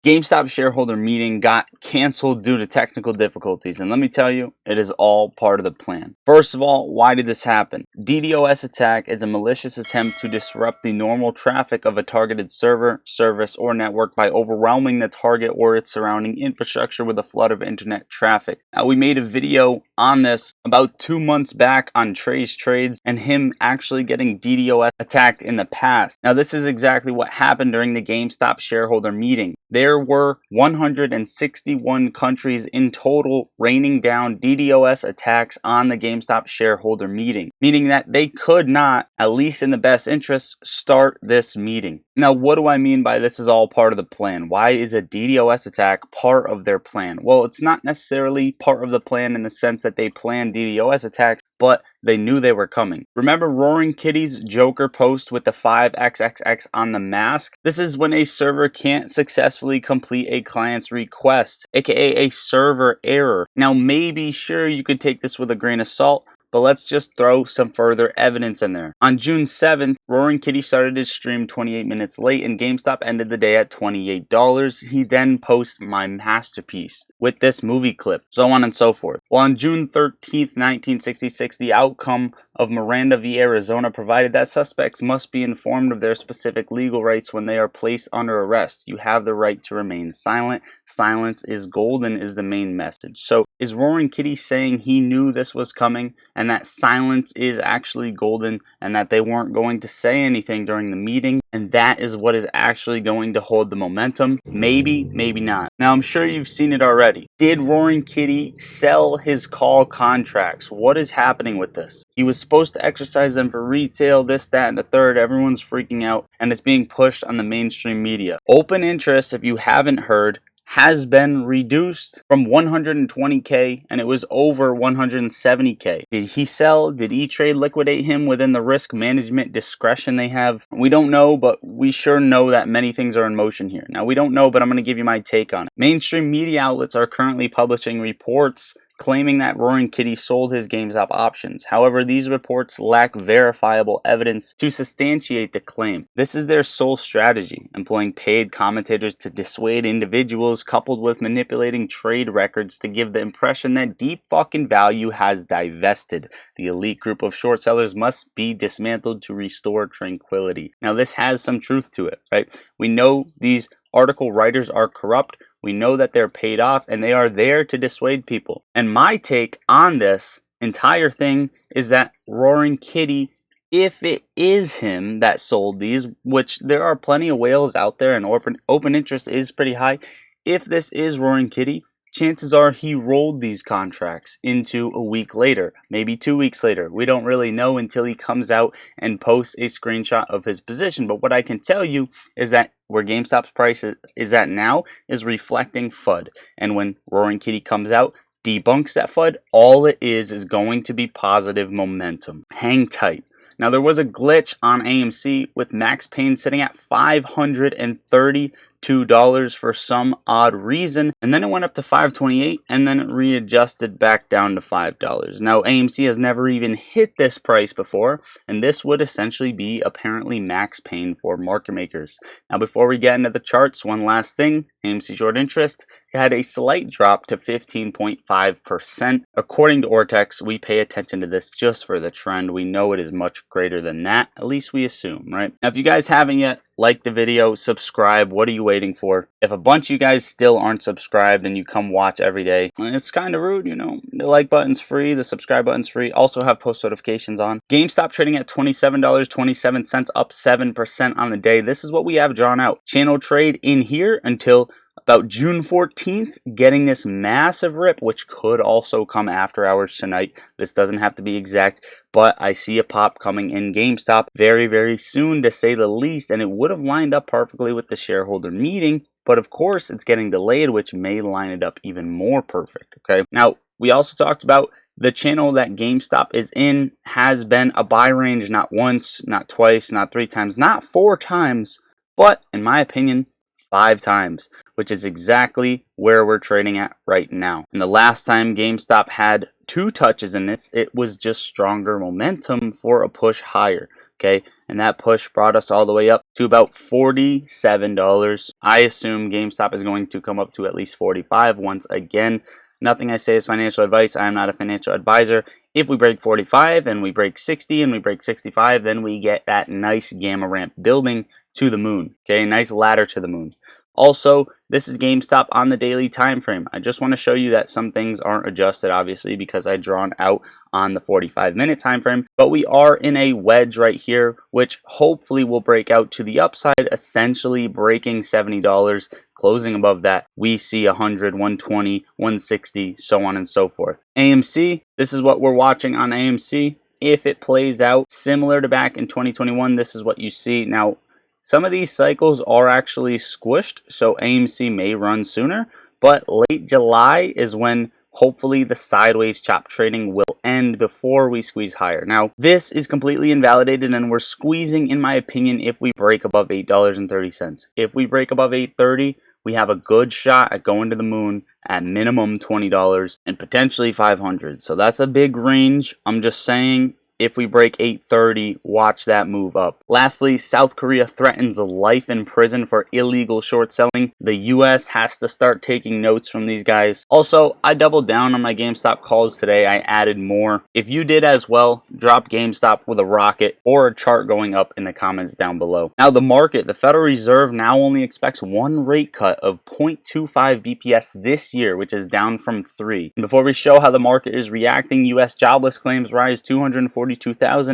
GameStop shareholder meeting got canceled due to technical difficulties, and let me tell you, it is all part of the plan. First of all, why did this happen? DDoS attack is a malicious attempt to disrupt the normal traffic of a targeted server, service, or network by overwhelming the target or its surrounding infrastructure with a flood of internet traffic. Now, we made a video on this about 2 months back on Trey's trades and him actually getting DDoS attacked in the past. Now, this is exactly what happened during the GameStop shareholder meeting. There were 161 countries in total raining down DDoS attacks on the GameStop shareholder meeting, meaning that they could not, at least in the best interest, start this meeting. Now, what do I mean by this is all part of the plan? Why is a DDoS attack part of their plan? Well, it's not necessarily part of the plan in the sense that they planned DDoS attacks, but they knew they were coming. Remember Roaring Kitty's Joker post with the 5xxx on the mask? This is when a server can't successfully complete a client's request, aka a server error. Now, maybe, sure, you could take this with a grain of salt, but let's just throw some further evidence in there. On June 7th, Roaring Kitty started his stream 28 minutes late and GameStop ended the day at $28. He then posts my masterpiece with this movie clip, so on and so forth. Well, on June 13th, 1966, the outcome of Miranda v. Arizona provided that suspects must be informed of their specific legal rights when they are placed under arrest. You have the right to remain silent. Silence is golden is the main message. So is Roaring Kitty saying he knew this was coming and that silence is actually golden and that they weren't going to say anything during the meeting, and that is what is actually going to hold the momentum? Maybe, maybe not. Now, I'm sure you've seen it already. Did Roaring Kitty sell his call contracts? What is happening with this? He was supposed to exercise them for retail, this, that, and the third. Everyone's freaking out, and it's being pushed on the mainstream media. Open interest, if you haven't heard, has been reduced from 120K and it was over 170K. Did he sell? Did E-Trade liquidate him within the risk management discretion they have? We don't know, but we sure know that many things are in motion here. Now, we don't know, but I'm going to give you my take on it. Mainstream media outlets are currently publishing reports claiming that Roaring Kitty sold his GameStop options. However, these reports lack verifiable evidence to substantiate the claim. This is their sole strategy, employing paid commentators to dissuade individuals, coupled with manipulating trade records to give the impression that deep fucking value has divested. The elite group of short sellers must be dismantled to restore tranquility. Now, this has some truth to it, right? We know these article writers are corrupt. We know that they're paid off and they are there to dissuade people. And my take on this entire thing is that Roaring Kitty, if it is him that sold these, which there are plenty of whales out there and open interest is pretty high, if this is Roaring Kitty, chances are he rolled these contracts into a week later, maybe 2 weeks later. We don't really know until he comes out and posts a screenshot of his position. But what I can tell you is that where GameStop's price is at now is reflecting FUD. And when Roaring Kitty comes out, debunks that FUD, all it is going to be positive momentum. Hang tight. Now, there was a glitch on AMC with Max Payne sitting at $532 for some odd reason, and then it went up to $528 and then it readjusted back down to $5. Now, AMC has never even hit this price before, and this would essentially be apparently Max Payne for market makers. Now, before we get into the charts, one last thing. AMC short interest had a slight drop to 15.5%. According to Ortex, we pay attention to this just for the trend. We know it is much greater than that. At least we assume, right? Now, if you guys haven't yet, like the video, subscribe. What are you waiting for? If a bunch of you guys still aren't subscribed and you come watch every day, it's kind of rude, you know. The like button's free, the subscribe button's free. Also have post notifications on. GameStop trading at $27.27, up 7% on the day. This is what we have drawn out. Channel trade in here until about June 14th, getting this massive rip, which could also come after hours tonight. This doesn't have to be exact, but I see a pop coming in GameStop very, very soon, to say the least, and it would have lined up perfectly with the shareholder meeting, but of course, it's getting delayed, which may line it up even more perfect, okay? Now, we also talked about the channel that GameStop is in has been a buy range not once, not twice, not 3 times, not 4 times, but in my opinion, 5 times, which is exactly where we're trading at right now. And the last time GameStop had 2 touches in this, it was just stronger momentum for a push higher. okay? And that push brought us all the way up to about $47. I assume GameStop is going to come up to at least 45 once again. Nothing I say is financial advice. I am not a financial advisor. If we break 45 and we break 60 and we break 65, then we get that nice gamma ramp building to the moon, okay? Nice ladder to the moon. Also, this is GameStop on the daily time frame. I just want to show you that some things aren't adjusted, obviously, because I drawn out on the 45-minute time frame. But we are in a wedge right here, which hopefully will break out to the upside, essentially breaking $70. Closing above that, we see 100, 120, 160, so on and so forth. AMC, this is what we're watching on AMC. If it plays out similar to back in 2021, this is what you see. Now, some of these cycles are actually squished, so AMC may run sooner, but late July is when hopefully the sideways chop trading will end before we squeeze higher. Now, this is completely invalidated, and we're squeezing, in my opinion, if we break above $8.30. If we break above $8.30, we have a good shot at going to the moon at minimum $20 and potentially $500. So that's a big range. I'm just saying, if we break $8.30, watch that move up. Lastly, South Korea threatens life in prison for illegal short selling. The US has to start taking notes from these guys. Also, I doubled down on my GameStop calls today. I added more. If you did as well, drop GameStop with a rocket or a chart going up in the comments down below. Now, the market, the Federal Reserve now only expects one rate cut of 0.25 BPS this year, which is down from 3. And before we show how the market is reacting, US jobless claims rise 242,000,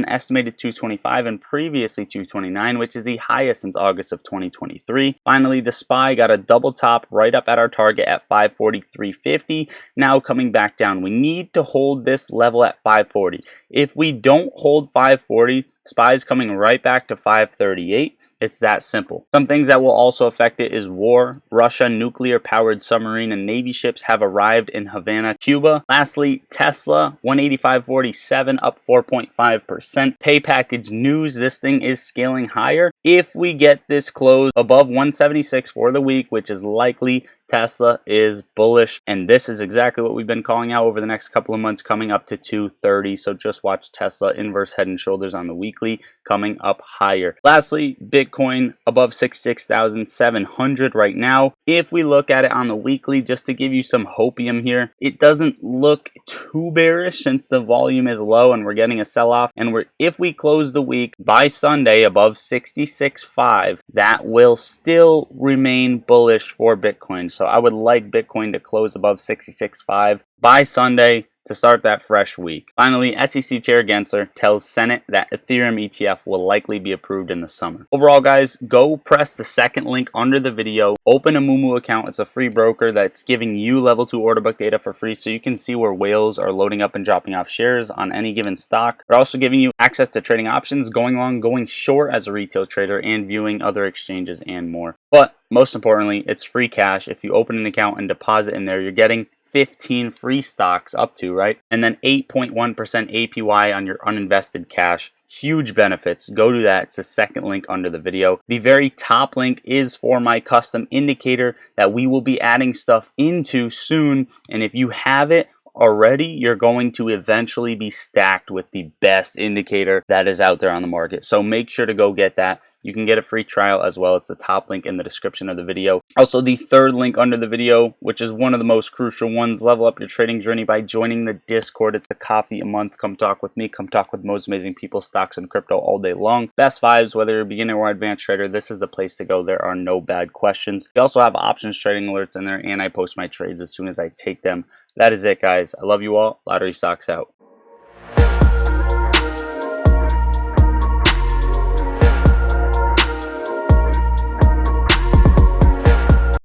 estimated 225 and previously 229, which is the highest since August of 2023. Finally, the SPY got a double top right up at our target at 543.50, now coming back down. We need to hold this level at 540. If we don't hold 540, SPY is coming right back to 538. It's that simple. Some things that will also affect it is war. Russia nuclear-powered submarine and Navy ships have arrived in Havana, Cuba. Lastly, Tesla, 185.47, up 4.5%. Pay package news, this thing is scaling higher. If we get this close above 176 for the week, which is likely, Tesla is bullish, and this is exactly what we've been calling out over the next couple of months, coming up to 230. So just watch Tesla inverse head and shoulders on the weekly, coming up higher. Lastly, Bitcoin above 66,700 right now. If we look at it on the weekly, just to give you some hopium here, it doesn't look too bearish since the volume is low and we're getting a sell-off. And if we close the week by Sunday above 66.5, that will still remain bullish for Bitcoin. So I would like Bitcoin to close above 66.5 by Sunday to start that fresh week. Finally, SEC Chair Gensler tells Senate that Ethereum ETF will likely be approved in the summer. Overall, guys, go press the second link under the video. Open a Moomoo account. It's a free broker that's giving you level 2 order book data for free, so you can see where whales are loading up and dropping off shares on any given stock. They're also giving you access to trading options, going long, going short as a retail trader, and viewing other exchanges and more. But most importantly, it's free cash. If you open an account and deposit in there, you're getting 15 free stocks up to, right? And then 8.1% APY on your uninvested cash. Huge benefits. Go to that. It's the second link under the video. The very top link is for my custom indicator that we will be adding stuff into soon. And if you have it already, you're going to eventually be stacked with the best indicator that is out there on the market. So make sure to go get that. You can get a free trial as well. It's the top link in the description of the video. Also, the third link under the video, which is one of the most crucial ones, level up your trading journey by joining the Discord. It's a coffee a month. Come talk with me. Come talk with the most amazing people, stocks and crypto all day long. Best vibes, whether you're a beginner or advanced trader, this is the place to go. There are no bad questions. We also have options trading alerts in there, and I post my trades as soon as I take them. That is it, guys. I love you all. Lottery Stocks out.